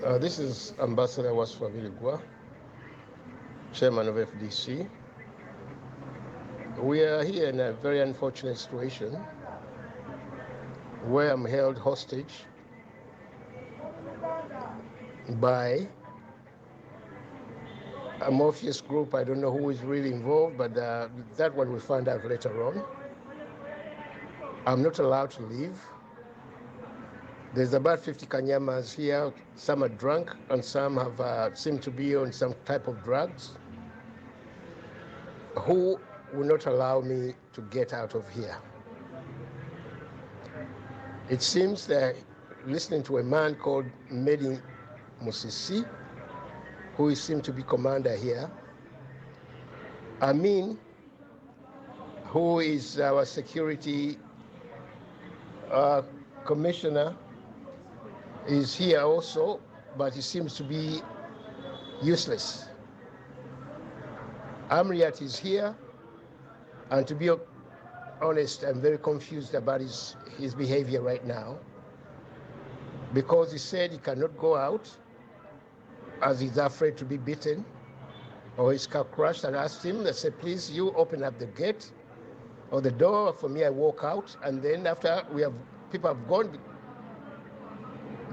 This is Ambassador Waswa Biriggwa, Chairman of FDC. We are here in a very unfortunate situation where I'm held hostage by a mafious group. I don't know who is really involved, but that one we'll find out later on. I'm not allowed to leave. There's about 50 Kanyamas here. Some are drunk and some have seem to be on some type of drugs who will not allow me to get out of here. It seems that listening to a man called Medi Musisi, who seemed to be commander here, Amin, who is our security commissioner, is here also, but he seems to be useless. Amriat is here, and to be honest, I'm very confused about his behavior right now, because he said he cannot go out as he's afraid to be beaten or his car crashed. And I asked him, I said, please, you open up the gate or the door for me. I walk out, and then after people have gone,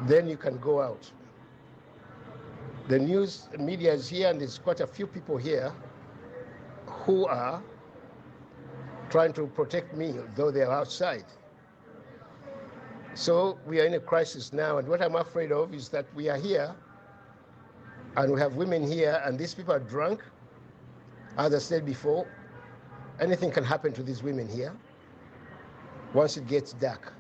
then you can go out. The news media is here, and there's quite a few people here who are trying to protect me, though they are outside. So we are in a crisis now, and what I'm afraid of is that we are here, and we have women here, and these people are drunk. As I said before, anything can happen to these women here once it gets dark.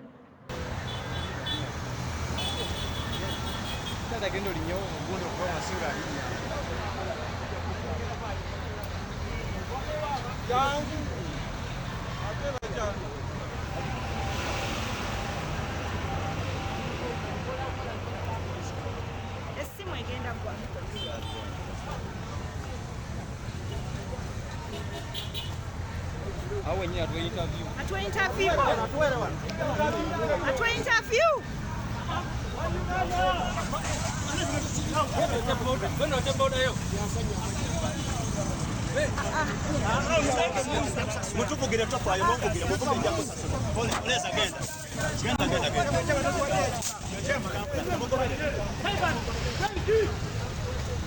How when you are doing interview?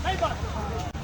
Hey,